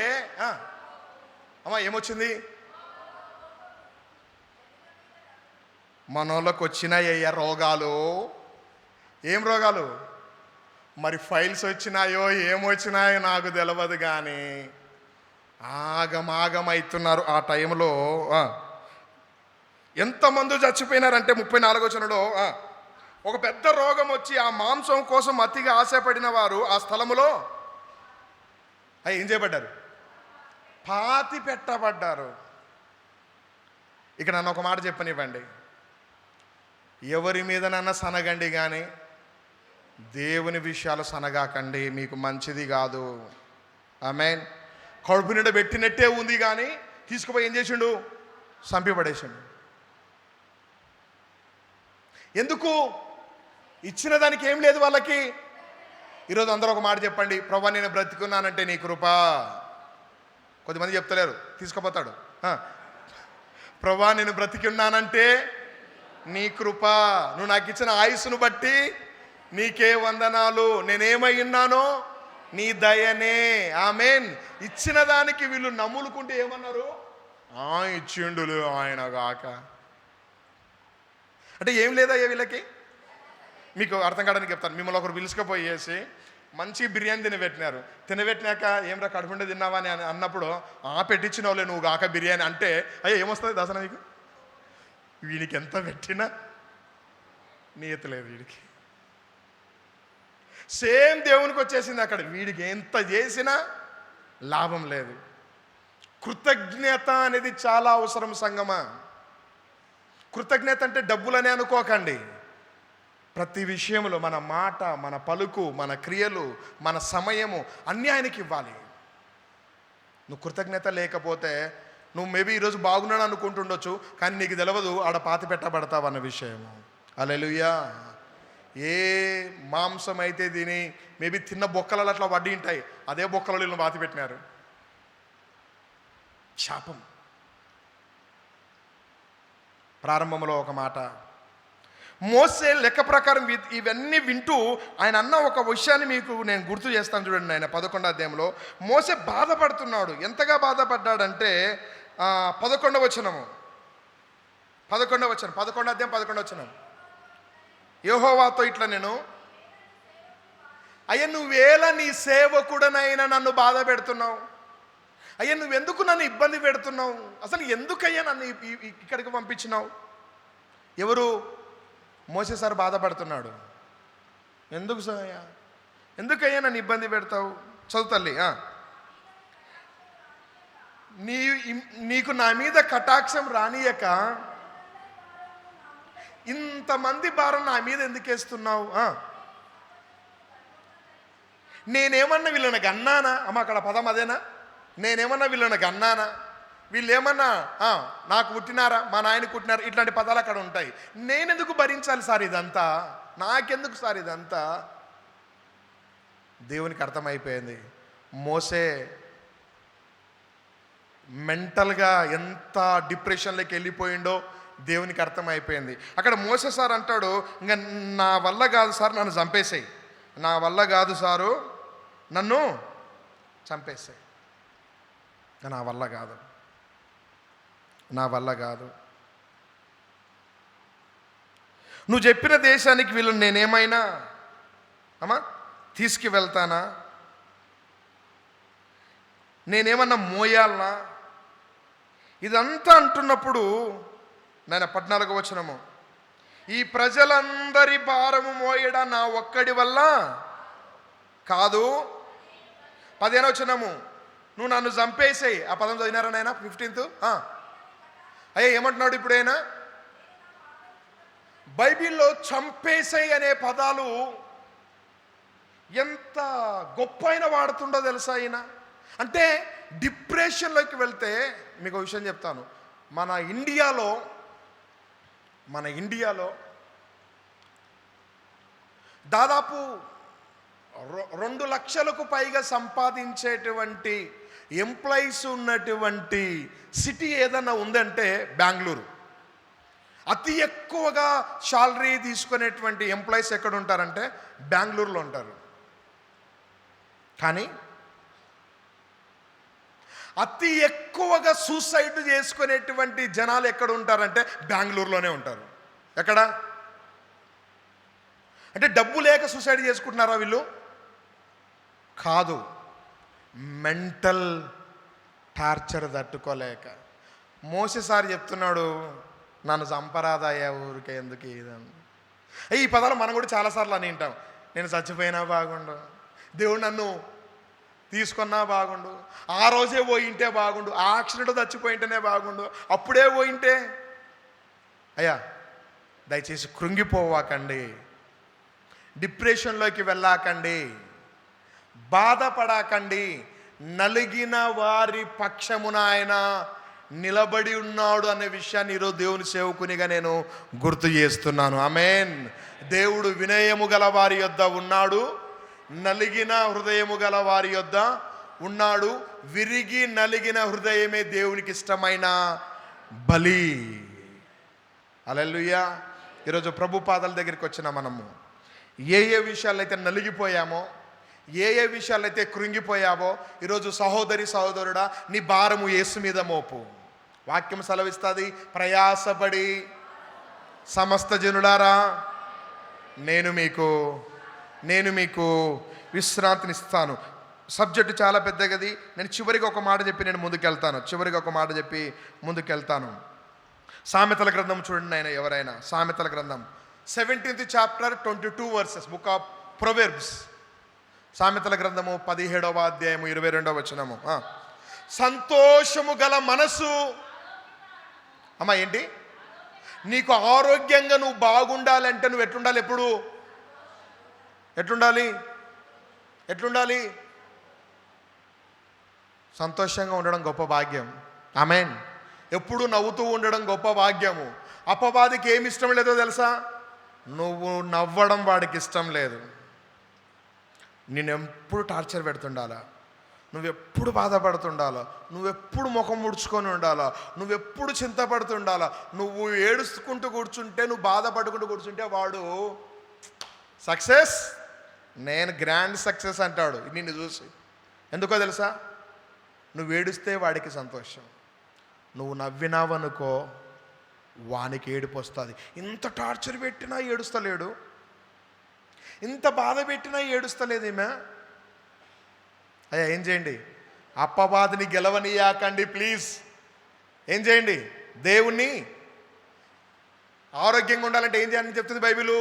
అమ్మా ఏమొచ్చింది? మనోళ్ళకు వచ్చినాయ్యా రోగాలు. ఏం రోగాలు? మరి ఫైల్స్ వచ్చినాయో ఏమొచ్చినాయో నాకు తెలియదు, కానీ ఆగమాగమవుతున్నారు. ఆ టైంలో ఎంతమంది చచ్చిపోయినారంటే 34వ వచనంలో ఒక పెద్ద రోగం వచ్చి ఆ మాంసం కోసం అతిగా ఆశపడిన వారు ఆ స్థలములో ఏం చేయబడ్డారు? పాతి పెట్టబడ్డారు. ఇక నన్ను ఒక మాట చెప్పనివ్వండి, ఎవరి మీదనన్నా సనగండి, కానీ దేవుని విషయాలు సనగాకండి, మీకు మంచిది కాదు. ఆమేన్. కడుపు నిండా పెట్టినట్టే ఉంది, కానీ తీసుకుపోయి ఏం చేసిండు? చంపిపడేసిండు. ఎందుకు? ఇచ్చిన దానికి ఏం లేదు వాళ్ళకి. ఈరోజు అందరూ ఒక మాట చెప్పండి, ప్రభా నేను బ్రతికున్నానంటే నీ కృప. కొద్దిమంది చెప్తలేరు, తీసుకుపోతాడు. ప్రభా నేను బ్రతికున్నానంటే నీ కృప, నువ్వు నాకు ఇచ్చిన ఆయుస్సును బట్టి నీకే వందనాలు, నేనేమై ఉన్నానో నీ దయనే. ఆమేన్. ఇచ్చిన దానికి వీళ్ళు నమ్ములుకుంటే ఏమన్నారు? ఇచ్చిండులు ఆయన గాక. అంటే ఏం లేదయ్యా వీళ్ళకి. మీకు అర్థం కావడానికి చెప్తాను. మిమ్మల్ని ఒకరు పిలుచుకపోయేసి మంచి బిర్యానీ తినబెట్టినాక ఏమరా కడుపుండే తిన్నావా అని అన్నప్పుడు పెట్టించిన వాళ్ళే నువ్వు గాక బిర్యానీ అంటే అయ్యా ఏమొస్తుంది దాసన మీకు? వీడికి ఎంత పెట్టినా నియత లేదు వీడికి. సేమ్ దేవునికి వచ్చేసింది అక్కడ. వీడికి ఎంత చేసినా లాభం లేదు. కృతజ్ఞత అనేది చాలా అవసరం సంగమా. కృతజ్ఞత అంటే డబ్బులనే అనుకోకండి. ప్రతి విషయంలో మన మాట, మన పలుకు, మన క్రియలు, మన సమయము అన్నీ ఆయనకి ఇవ్వాలి. నువ్వు కృతజ్ఞత లేకపోతే నువ్వు మేబీ ఈరోజు బాగున్నాడు అనుకుంటుండొచ్చు, కానీ నీకు తెలియదు ఆడ పాతి పెట్టబడతావు అన్న విషయము. హల్లెలూయా. ఏ మాంసం అయితే తిని మేబీ తిన్న బొక్కలలో అట్లా వడ్డీ ఉంటాయి, అదే బొక్కలలో వీళ్ళు పాతి పెట్టినారు. శాపం. ప్రారంభంలో ఒక మాట, మోసే లెక్క ప్రకారం ఇవన్నీ వింటూ ఆయన అన్న ఒక విషయాన్ని మీకు నేను గుర్తు చేస్తాను చూడండి. ఆయన 11వ అధ్యాయంలో మోసే బాధపడుతున్నాడు. ఎంతగా బాధపడ్డాడంటే 11వ వచనం 11వ అధ్యాయం 11వ వచనం. యెహోవాతో ఇట్లా నేను, అయ్యా నువ్వేలా నీ సేవకుడనైనా నన్ను బాధ పెడుతున్నావు? అయ్యా నువ్వెందుకు నన్ను ఇబ్బంది పెడుతున్నావు? అసలు ఎందుకయ్యా నన్ను ఇక్కడికి పంపించినావు? ఎవరు? మోసే సార్ బాధపడుతున్నాడు. ఎందుకు సార్, ఎందుకయ్యా నన్ను ఇబ్బంది పెడతావు? చదువుతల్లి. నీకు నా మీద కటాక్షం రానియక ఇంతమంది భారం నా మీద ఎందుకు వేస్తున్నావు? నేనేమన్నా వీళ్ళని గన్నానా? అమ్మ అక్కడ పదం అదేనా? నేనేమన్నా వీళ్ళని గన్నానా? వీళ్ళు ఏమన్నా నాకు పుట్టినారా, మా నాయన పుట్టినారా, ఇట్లాంటి పదాలు అక్కడ ఉంటాయి. నేనెందుకు భరించాలి సార్ ఇదంతా, నాకెందుకు సార్ ఇదంతా? దేవునికి అర్థమైపోయింది. మోసే మెంటల్గా ఎంత డిప్రెషన్లోకి వెళ్ళిపోయిండో దేవునికి అర్థమైపోయింది. అక్కడ మోసే సార్ అంటాడు, ఇంకా నా వల్ల కాదు సార్, నన్ను చంపేసేయి, నా వల్ల కాదు సారు, నన్ను చంపేసేయి, నా వల్ల కాదు, నా వల్ల కాదు. నువ్వు చెప్పిన దేశానికి వీళ్ళని నేనేమైనా తీసుకువెళ్తానా, నేనేమన్నా మోయాలనా? ఇదంతా అంటున్నప్పుడు నేను 14వ వచనము, ఈ ప్రజలందరి భారము మోయడా నా ఒక్కడి వల్ల కాదు. 15వ వచనము, నువ్వు నన్ను చంపేసేయి. ఆ పదం చదివినారా నాయన? 15th. అయ్యా ఏమంటున్నాడు ఇప్పుడైనా? బైబిల్లో చంపేసేయి అనే పదాలు ఎంత గొప్ప అయినా వాడుతుండో తెలుసా ఆయన? అంటే డిప్రెషన్లోకి వెళ్తే మీకు ఒక విషయం చెప్తాను. మన ఇండియాలో దాదాపు 2 లక్షలకు పైగా సంపాదించేటువంటి ఎంప్లాయీస్ ఉన్నటువంటి సిటీ ఏదన్నా ఉందంటే బెంగళూరు. అతి ఎక్కువగా శాలరీ తీసుకునేటువంటి ఎంప్లాయీస్ ఎక్కడ ఉంటారంటే బెంగళూరులో ఉంటారు. కానీ అతి ఎక్కువగా సూసైడ్ చేసుకునేటువంటి జనాలు ఎక్కడ ఉంటారంటే బెంగళూరులోనే ఉంటారు. ఎక్కడ? అంటే డబ్బు లేక సూసైడ్ చేసుకుంటున్నారా వీళ్ళు? కాదు, మెంటల్ టార్చర్ తట్టుకోలేక. మోసే సార్ చెప్తున్నాడు, నన్ను చంపరాదయ్యా ఊరికే ఎందుకు ఇదని. ఈ పదాలు మనం కూడా చాలాసార్లు అని వింటాం. నేను చచ్చిపోయినా బాగుండు, దేవుడు నన్ను తీసుకున్నా బాగుండు, ఆ రోజే పోయింటే బాగుండు, ఆ యాక్సిడెంట్ చచ్చిపోయింటేనే బాగుండు, అప్పుడే పోయింటే. అయ్యా దయచేసి కృంగిపోవాకండి, డిప్రెషన్లోకి వెళ్ళాకండి, బాధపడాకండి. నలిగిన వారి పక్షమున ఆయన నిలబడి ఉన్నాడు అనే విషయాన్ని ఈరోజు దేవుని సేవకునిగా నేను గుర్తు చేస్తున్నాను. ఆమేన్. దేవుడు వినయము గల వారి యొద్ద ఉన్నాడు, నలిగిన హృదయము గల వారి యొద్ద ఉన్నాడు. విరిగి నలిగిన హృదయమే దేవునికి ఇష్టమైన బలి. హల్లెలూయా. ఈరోజు ప్రభు పాదాల దగ్గరికి వచ్చిన మనము ఏ విషయాలైతే నలిగిపోయామో, ఏ విషయాలైతే కృంగిపోయావో, ఈరోజు సహోదరి సహోదరుడా నీ భారము యేసు మీద మోపు. వాక్యం సెలవిస్తుంది, ప్రయాసపడి సమస్త జనులారా నేను మీకు విశ్రాంతినిస్తాను. సబ్జెక్టు చాలా పెద్దగది. నేను చివరికి ఒక మాట చెప్పి ముందుకెళ్తాను. సామెతల గ్రంథం చూడండి ఆయన. ఎవరైనా సామెతల గ్రంథం 17th chapter 22 verses, book of proverbs. సామెతల గ్రంథము 17వ అధ్యాయము 22వ వచనము. సంతోషము గల మనసు, అమ్మా ఏంటి? నీకు ఆరోగ్యంగా నువ్వు బాగుండాలంటే నువ్వు ఎట్లుండాలి? ఎట్లుండాలి? సంతోషంగా ఉండడం గొప్ప భాగ్యం. ఆమేన్. ఎప్పుడు నవ్వుతూ ఉండడం గొప్ప భాగ్యము. అపవాదికి ఏమి ఇష్టం లేదో తెలుసా? నువ్వు నవ్వడం వాడికి ఇష్టం లేదు. నేను ఎప్పుడు టార్చర్ పెడుతుండాలా, నువ్వెప్పుడు బాధపడుతుండాలా, నువ్వెప్పుడు ముఖం ముడుచుకొని ఉండాలా, నువ్వెప్పుడు చింతపడుతుండాలా. నువ్వు ఏడుచుకుంటూ కూర్చుంటే, నువ్వు బాధపడుకుంటూ కూర్చుంటే వాడు సక్సెస్, నేను గ్రాండ్ సక్సెస్ అంటాడు నిన్ను చూసి. ఎందుకో తెలుసా? నువ్వు ఏడుస్తే వాడికి సంతోషం, నువ్వు నవ్వినావనుకో వానికి ఏడుపు వస్తుంది. ఇంత టార్చర్ పెట్టినా ఏడుస్తలేడు, ఇంత బాధ పెట్టినా ఏడుస్తలేదు ఈమె. అయ్యా ఏం చేయండి? అప్పవాదిని గెలవనీయాకండి ప్లీజ్. ఏం చేయండి? దేవుణ్ణి ఆరోగ్యంగా ఉండాలంటే ఏం చేయాలని చెప్తుంది బైబిలు?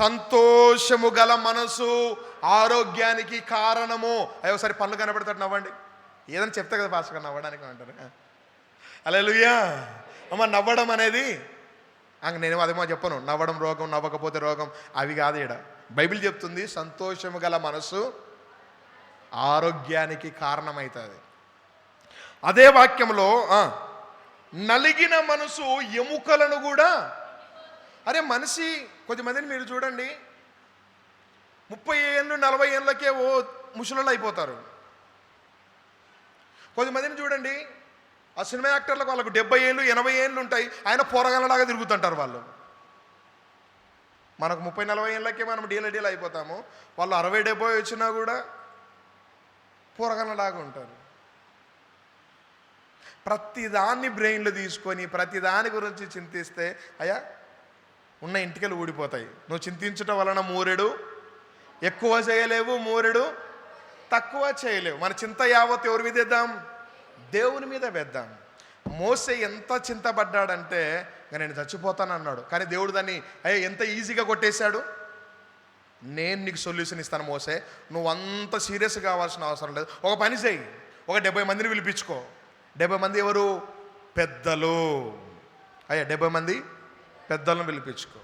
సంతోషము గల మనసు ఆరోగ్యానికి కారణము. అయ్యో ఒకసారి పనులు కనబడతాడు నవ్వండి. ఏదని చెప్తా కదా పాస్టర్ గారు, నవ్వడానికి అంటారు. హల్లెలూయా. అమ్మ నవ్వడం అనేది నేను అదేమో చెప్పను, నవ్వడం రోగం, నవ్వకపోతే రోగం, అవి కాదు. ఈడ బైబిల్ చెప్తుంది సంతోషము గల మనసు ఆరోగ్యానికి కారణమవుతుంది. అదే వాక్యంలో నలిగిన మనసు ఎముకలను కూడా. అరే మనిషి, కొద్దిమందిని మీరు చూడండి, 30 ఏళ్ళు 40 ఏళ్ళకే ముసలోళ్ళు అయిపోతారు. కొద్దిమందిని చూడండి, ఆ సినిమా యాక్టర్లకు వాళ్ళకు 70 ఏళ్ళు 80 ఏళ్ళు ఉంటాయి, ఆయన పోరగాళ్ళలాగా తిరుగుతుంటారు వాళ్ళు. మనకు 30-40 ఏళ్ళకే మనం డీల అయిపోతాము, వాళ్ళు 60-70 వచ్చినా కూడా పోరగాళ్ళలాగా ఉంటారు. ప్రతిదాన్ని బ్రెయిన్లో తీసుకొని ప్రతిదాని గురించి చింతిస్తే అయ్యా ఉన్న ఇంటికెళ్ళి ఊడిపోతాయి. నువ్వు చింతించటం వలన మూరెడు ఎక్కువ చేయలేవు, మూరెడు తక్కువ చేయలేవు. మన చింత యావత్ ఎవరి మీద వేద్దాం? దేవుని మీద వేద్దాం. మోసే ఎంత చింతపడ్డాడంటే నేను చచ్చిపోతాను అన్నాడు, కానీ దేవుడు దాన్ని ఎంత ఈజీగా కొట్టేశాడు. నేను నీకు సొల్యూషన్ ఇస్తాను మోసే, నువ్వు అంత సీరియస్ కావాల్సిన అవసరం లేదు. ఒక పని చేయి, ఒక 70 మందిని పిలిపించుకో. 70 మంది ఎవరు? పెద్దలు. 70 మంది పెద్దలను పిలిపించుకో.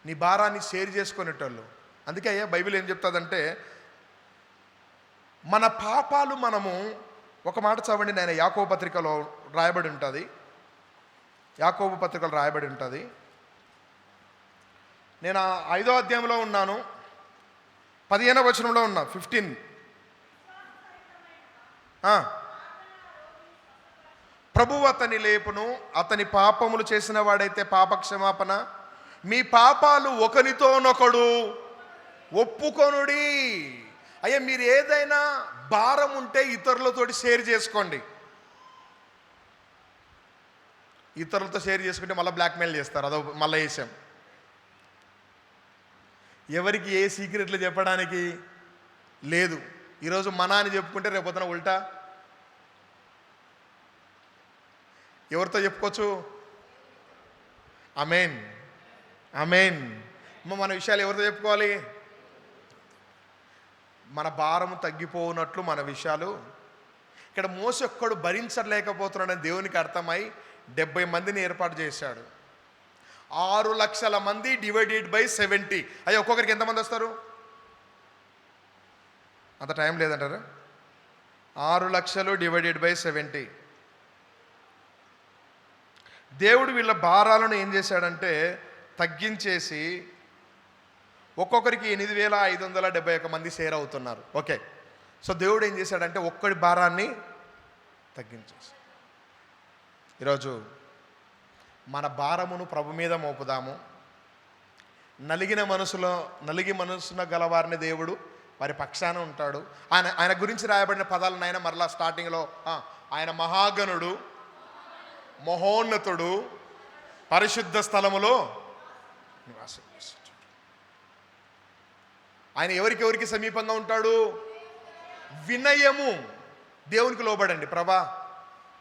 నీ భారాన్ని షేర్ చేసుకునేటోళ్ళు. అందుకే బైబిల్ ఏం చెప్తుందంటే, మన పాపాలు మనము, ఒక మాట చదవండి, నేను యాకోబు పత్రికలో రాయబడి ఉంటుంది, యాకోబు పత్రికలో రాయబడి ఉంటుంది. నేను 5వ అధ్యాయంలో ఉన్నాను, 15వ వచనంలో ఉన్నా, 15. ప్రభువు అతని లేపును, అతని పాపములు చేసిన వాడైతే పాపక్షమాపణ. మీ పాపాలు ఒకనితోనొకడు ఒప్పుకొనుడి. మీరు ఏదైనా భారం ఉంటే ఇతరులతోటి షేర్ చేసుకోండి. ఇతరులతో షేర్ చేసుకుంటే మళ్ళీ బ్లాక్మెయిల్ చేస్తారు, అదో మళ్ళీ వేసాం. ఎవరికి ఏ సీక్రెట్లు చెప్పడానికి లేదు. ఈరోజు మన అని చెప్పుకుంటే రేపొద్దున ఉల్టా ఎవరితో చెప్పుకోవచ్చు? ఆమేన్, ఆమేన్. మన విషయాలు ఎవరితో చెప్పుకోవాలి? మన భారము తగ్గిపోనట్లు మన విషయాలు. ఇక్కడ మోస ఒక్కడు భరించలేకపోతున్నాడని దేవునికి అర్థమై 70 మందిని ఏర్పాటు చేశాడు. 6 లక్షల మంది డివైడెడ్ బై 70. ఒక్కొక్కరికి ఎంతమంది వస్తారు? అంత టైం లేదంటారా? 6 లక్షలు డివైడెడ్ బై 70. దేవుడు వీళ్ళ భారాలను ఏం చేశాడంటే తగ్గించేసి ఒక్కొక్కరికి 8,571 మంది షేర్ అవుతున్నారు. ఓకే, సో దేవుడు ఏం చేశాడంటే ఒక్కడి భారాన్ని తగ్గించేసి, ఈరోజు మన భారమును ప్రభు మీద మోపుదాము. నలిగి మనసున గలవారిని దేవుడు వారి పక్షాన ఉంటాడు. ఆయన గురించి రాయబడిన పదాలను ఆయన మరలా స్టార్టింగ్లో, ఆయన మహాగణుడు, మహోన్నతుడు, పరిశుద్ధ స్థలములో నివాసం చేస్తాడు. ఆయన ఎవరికి సమీపంగా ఉంటాడు? వినయము. దేవునికి లోబడండి. ప్రభా,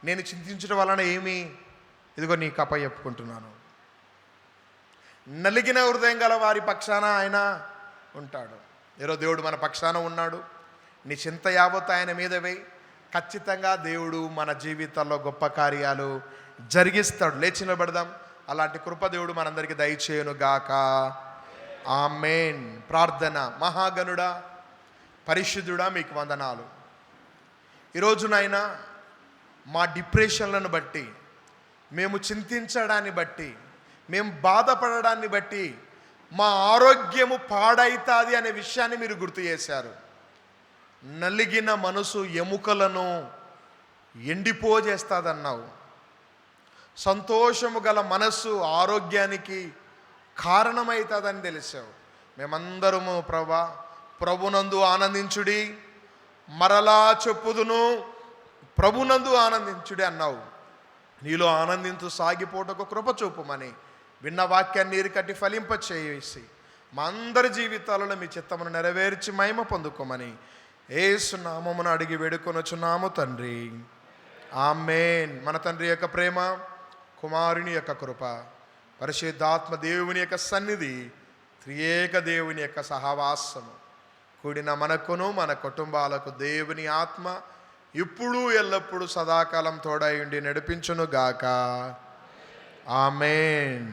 నేను చింతించడం వలన ఏమి, ఇదిగో నీ కప్ప చెప్పుకుంటున్నాను. నలిగిన హృదయం గల వారి పక్షాన ఆయన ఉంటాడు. ఈరోజు దేవుడు మన పక్షాన ఉన్నాడు. నీ చింత యావత్ ఆయన మీద వేయి. ఖచ్చితంగా దేవుడు మన జీవితాల్లో గొప్ప కార్యాలు జరిగిస్తాడు. లేచి నిలబడదాం. అలాంటి కృప దేవుడు మనందరికీ దయచేయును గాక. ఆమేన్. ప్రార్థన. మహాగణుడా, పరిశుద్ధుడా, మీకు వందనాలు. ఈరోజునైనా మా డిప్రెషన్లను బట్టి, మేము చింతించడాన్ని బట్టి, మేము బాధపడడాన్ని బట్టి మా ఆరోగ్యము పాడైతుంది అనే విషయాన్ని మీరు గుర్తు చేశారు. నలిగిన మనసు ఎముకలను ఎండిపోజేస్తుందన్నావు. సంతోషము గల మనస్సు ఆరోగ్యానికి కారణమవుతుందని తెలిసావు. మేమందరము ప్రభునందు ఆనందించుడి, మరలా చెప్పుదును ప్రభునందు ఆనందించుడి అన్నావు. నీలో ఆనందించు సాగిపోటకు కృప చూపుమని విన్న వాక్యాన్ని నీరు కట్టి ఫలింపచేసి మా అందరి జీవితాలలో మీ చిత్తమును నెరవేర్చి మహిమ పొందుకోమని యేసు నామమున అడిగి వేడుకొనుచున్నాము తండ్రి. ఆమేన్. మన తండ్రి యొక్క ప్రేమ, కుమారుని యొక్క కృప, పరిశుద్ధాత్మ దేవుని యొక్క సన్నిధి, త్రియేక దేవుని యొక్క సహవాసము కూడిన మనకును మన కుటుంబాలకు దేవుని ఆత్మ ఇప్పుడు ఎల్లప్పుడూ సదాకాలం తోడై ఉండి నడిపించును గాక. ఆమేన్.